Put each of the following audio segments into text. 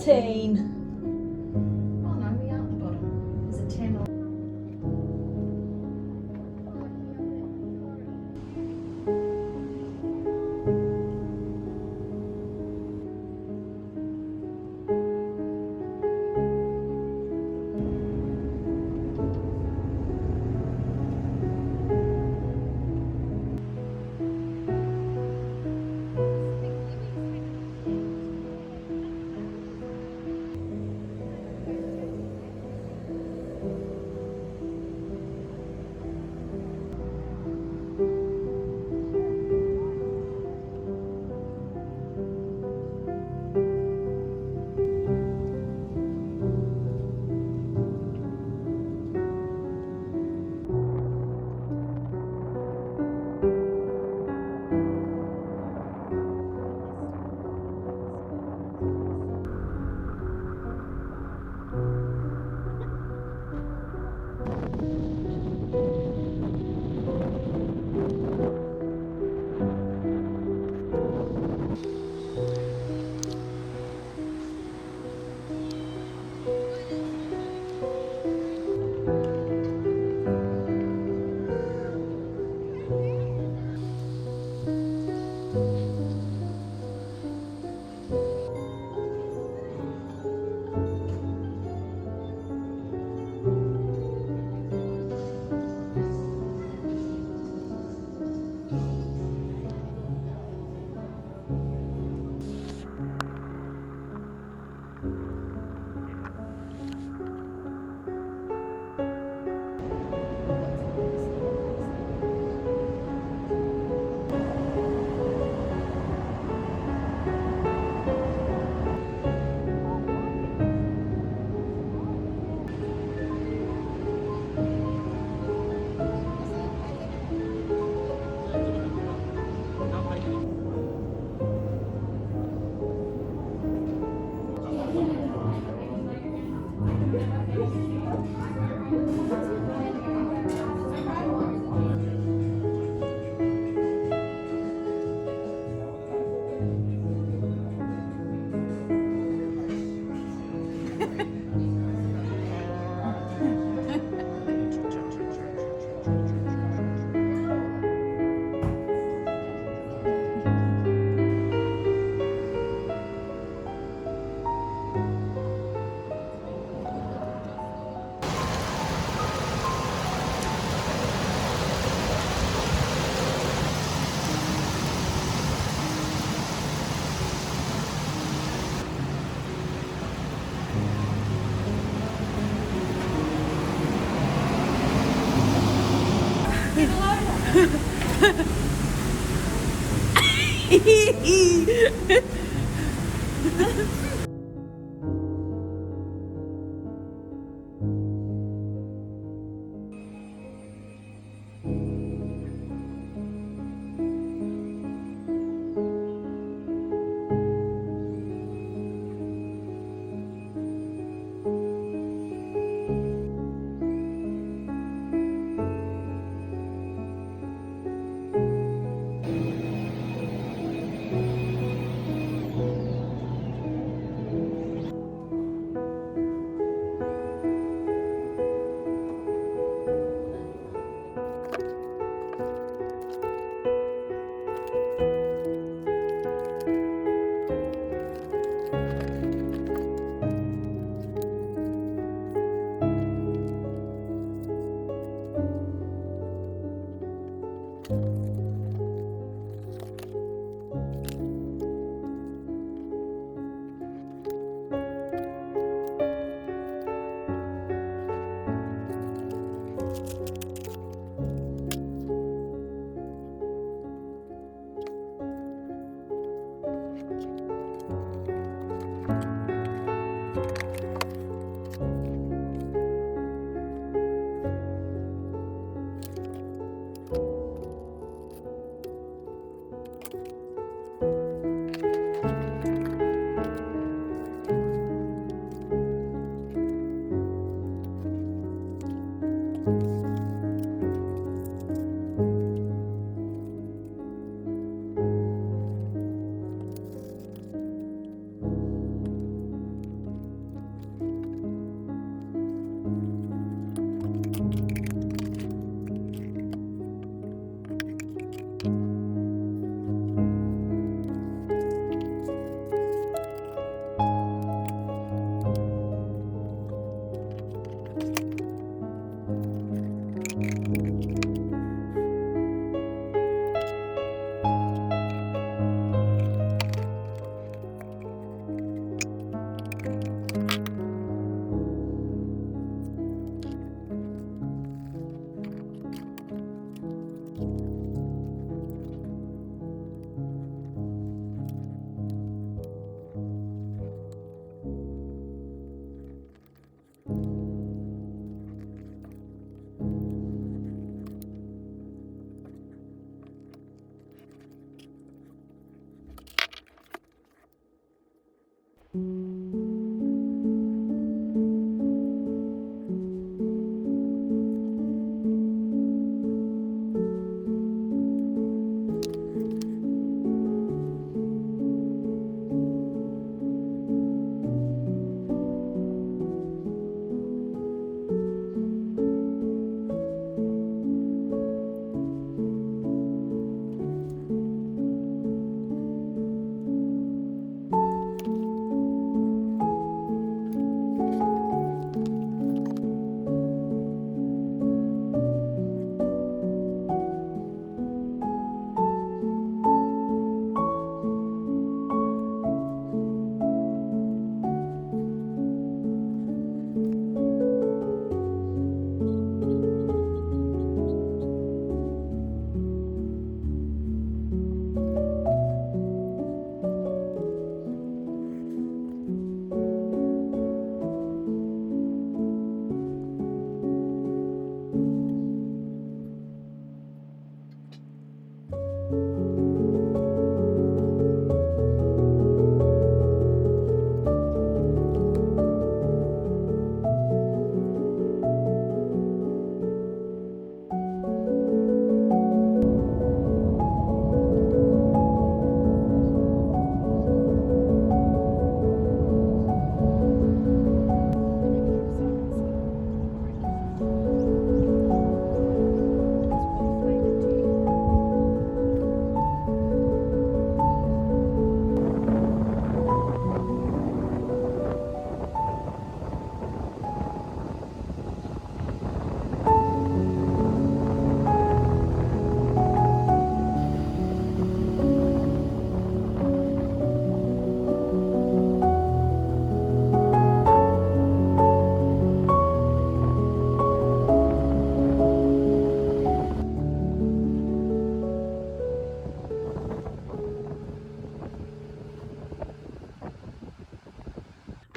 14. Oh no, we are at the bottom. Is it 10 or...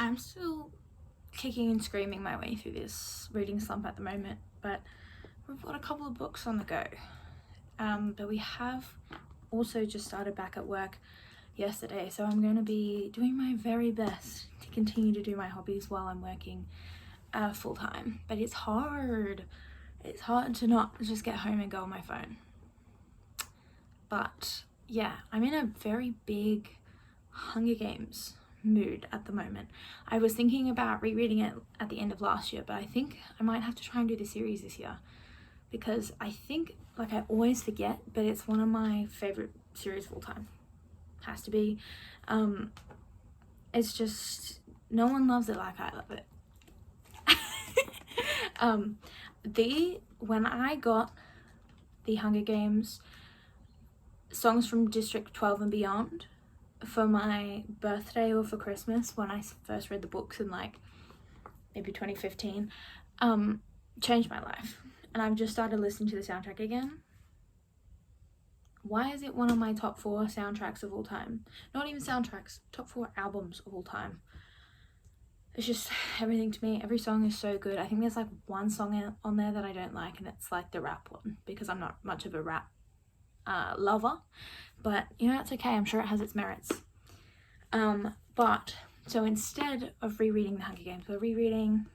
I'm still kicking and screaming my way through this reading slump at the moment, but we've got a couple of books on the go. But we have also just started back at work yesterday, so I'm going to be doing my very best to continue to do my hobbies while I'm working full-time. But it's hard to not just get home and go on my phone. But yeah, I'm in a very big Hunger Games mood at the moment. I was thinking about rereading it at the end of last year, but I think I might have to try and do the series this year, because I think, like, I always forget, but it's one of my favorite series of all time. Has to be. It's just, no one loves it like I love it. When I got the Hunger Games Songs from District 12 and Beyond for my birthday or for Christmas, when I first read the books in like maybe 2015, changed my life, and I've just started listening to the soundtrack again. Why is it one of my top 4 soundtracks of all time? Not even soundtracks, top 4 albums of all time. It's just everything to me. Every song is so good. I think there's like one song on there that I don't like, and it's like the rap one, because I'm not much of a rap lover, but you know, it's okay. I'm sure it has its merits. But so instead of rereading the Hunger Games, we're rereading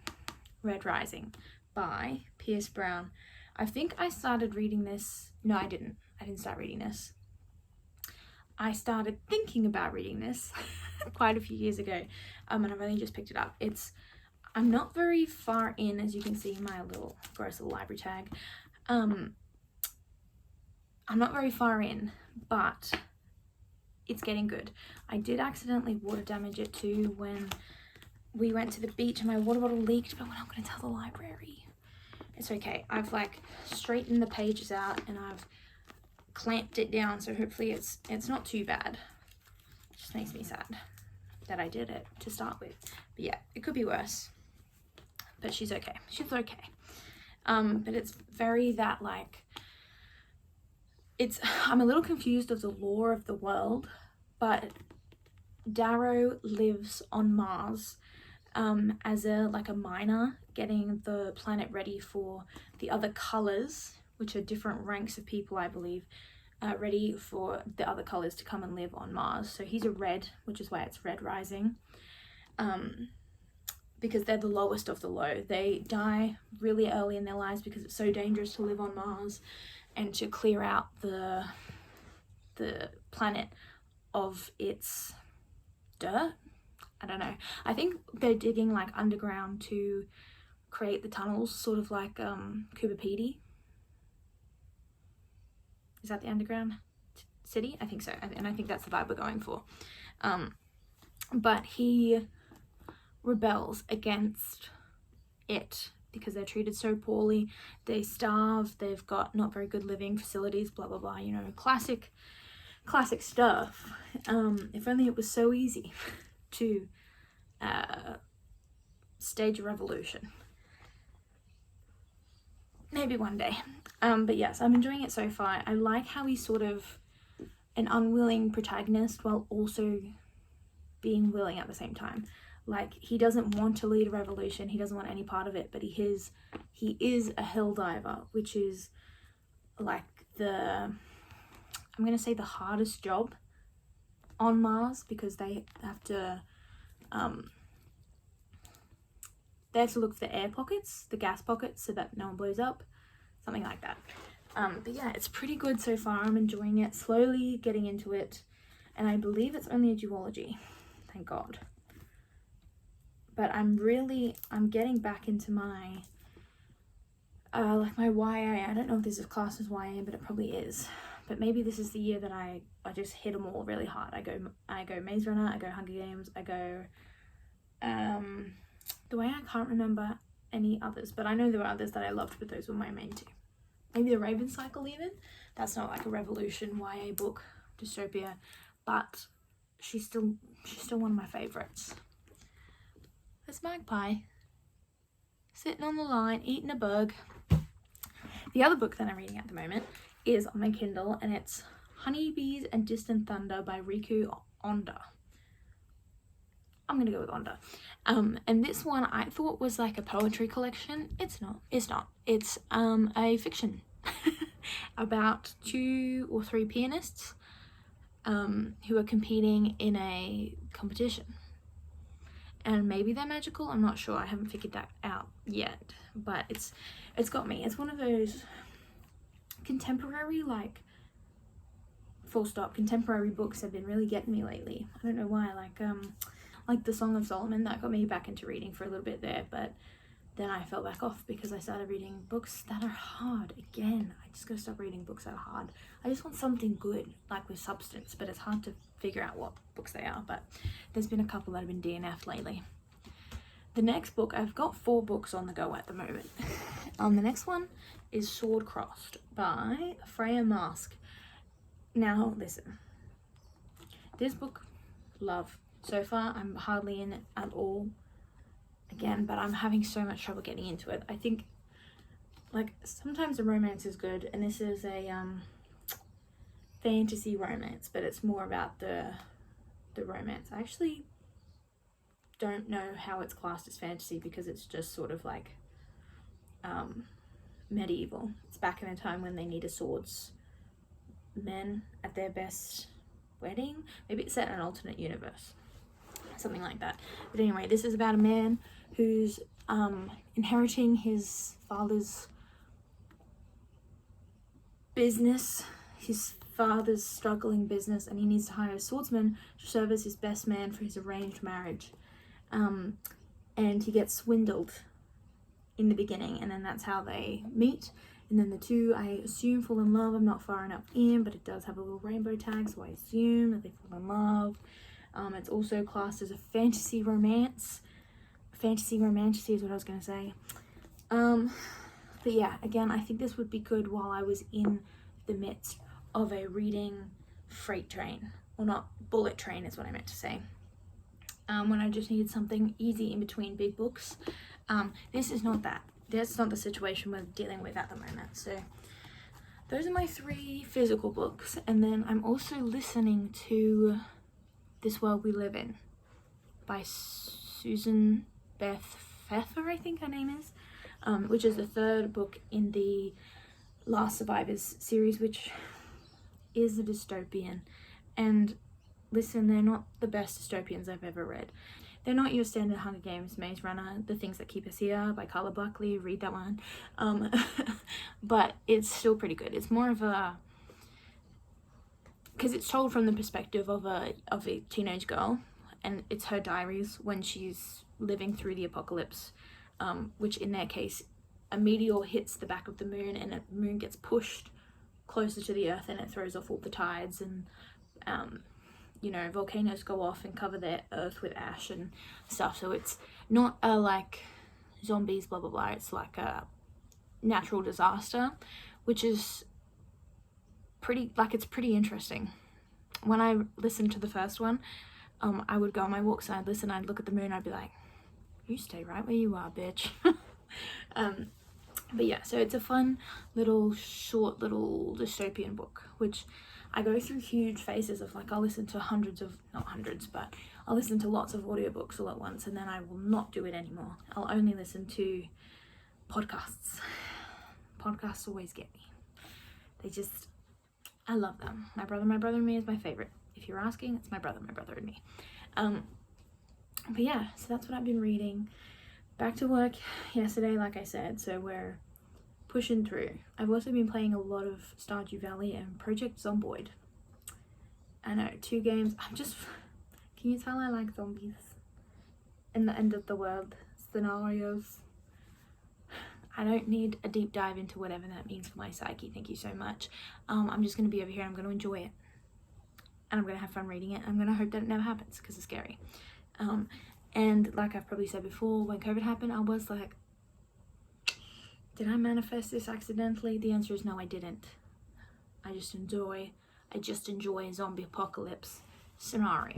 Red Rising by Pierce Brown. I think I started reading this. No, I didn't start reading this. I started thinking about reading this quite a few years ago, and I've only just picked it up. I'm not very far in, as you can see in my little gross little library tag. I'm not very far in, but it's getting good. I did accidentally water damage it too when we went to the beach and my water bottle leaked, but we're not going to tell the library. It's okay. I've like straightened the pages out and I've clamped it down, so hopefully it's not too bad. It just makes me sad that I did it to start with. But yeah, it could be worse. But she's okay. She's okay. But it's very that like, I'm a little confused of the lore of the world, but Darrow lives on Mars as a miner, getting the planet ready for the other colors, which are different ranks of people, I believe, ready for the other colors to come and live on Mars. So he's a red, which is why it's Red Rising, because they're the lowest of the low. They die really early in their lives because it's so dangerous to live on Mars, and to clear out the planet of its dirt. I don't know. I think they're digging like underground to create the tunnels, sort of like Cooper Pedy. Is that the underground city? I think so, and I think that's the vibe we're going for. But he rebels against it because they're treated so poorly. They starve, they've got not very good living facilities, blah blah blah, you know, classic stuff. If only it was so easy to stage a revolution. Maybe one day. But yes, I'm enjoying it so far. I like how he's sort of an unwilling protagonist while also being willing at the same time. Like, he doesn't want to lead a revolution, he doesn't want any part of it, but he is a hill diver, which is like I'm gonna say the hardest job on Mars, because they have to look for the air pockets, the gas pockets, so that no one blows up, something like that. But yeah, it's pretty good so far. I'm enjoying it, slowly getting into it, and I believe it's only a duology, thank God. But I'm getting back into my my YA. I don't know if this is classed as YA, but it probably is. But maybe this is the year that I just hit them all really hard. I go Maze Runner, I go Hunger Games, I go the way I can't remember any others, but I know there were others that I loved, but those were my main two. Maybe the Raven Cycle even. That's not like a revolution YA book, dystopia, but she's still one of my favorites. There's Magpie sitting on the line eating a bug. The other book that I'm reading at the moment is on my Kindle, and it's Honeybees and Distant Thunder by Riku Onda. I'm gonna go with Onda. And this one I thought was like a poetry collection. It's not. It's a fiction about 2 or 3 pianists who are competing in a competition. And maybe they're magical, I'm not sure, I haven't figured that out yet, but it's got me. It's one of those contemporary, like, full stop, contemporary books have been really getting me lately. I don't know why, like the Song of Solomon, that got me back into reading for a little bit there, but then I fell back off because I started reading books that are hard again. I just gotta stop reading books that are hard. I just want something good, like with substance, but it's hard to figure out what books they are, but there's been a couple that have been DNF'd lately. The next book, I've got 4 books on the go at the moment. The next one is Sword Crossed by Freya Mask. Now, listen. This book, love. So far, I'm hardly in it at all. Again, but I'm having so much trouble getting into it. I think, like, sometimes a romance is good, and this is a fantasy romance, but it's more about the romance. I actually don't know how it's classed as fantasy because it's just sort of like medieval. It's back in a time when they needed swordsmen at their best wedding. Maybe it's set in an alternate universe, something like that. But anyway, this is about a man who's inheriting his father's business, his father's struggling business, and he needs to hire a swordsman to serve as his best man for his arranged marriage. And he gets swindled in the beginning, and then that's how they meet. And then the two, I assume, fall in love. I'm not far enough in, but it does have a little rainbow tag, so I assume that they fall in love. It's also classed as a fantasy romance. Fantasy romantasy is what I was going to say. But yeah, again, I think this would be good while I was in the midst of a reading freight train. Or not, bullet train is what I meant to say. When I just needed something easy in between big books. This is not that. That's not the situation we're dealing with at the moment. So those are my 3 physical books. And then I'm also listening to This World We Live In by Susan Beth Pfeffer, I think her name is, which is the 3rd book in the Last Survivors series, which is a dystopian. And listen, they're not the best dystopians I've ever read. They're not your standard Hunger Games, Maze Runner, The Things That Keep Us Here by Carla Buckley. Read that one. But it's still pretty good. It's more of a, because it's told from the perspective of a teenage girl, and it's her diaries when she's living through the apocalypse, which in their case, a meteor hits the back of the moon, and the moon gets pushed closer to the earth, and it throws off all the tides, and you know, volcanoes go off and cover their earth with ash and stuff. So it's not a like zombies blah blah blah, it's like a natural disaster, which is pretty, like, it's pretty interesting. When I listened to the first one, I would go on my walks and I'd listen, I'd look at the moon, I'd be like, you stay right where you are, bitch. But yeah, so it's a fun little short little dystopian book, which I go through huge phases of, like, I'll listen to not hundreds, but I'll listen to lots of audiobooks all at once, and then I will not do it anymore. I'll only listen to podcasts. Podcasts always get me. I love them. My Brother and Me is my favorite. If you're asking, it's My Brother and Me. But yeah, so that's what I've been reading. Back to work yesterday, like I said, so we're pushing through. I've also been playing a lot of Stardew Valley and Project Zomboid. I know, 2 games. Can you tell I like zombies? In the end of the world scenarios. I don't need a deep dive into whatever that means for my psyche, thank you so much. I'm just going to be over here, I'm going to enjoy it. And I'm going to have fun reading it. I'm going to hope that it never happens, because it's scary. And like I've probably said before, when COVID happened, I was like, did I manifest this accidentally? The answer is no, I didn't. I just enjoy a zombie apocalypse scenario.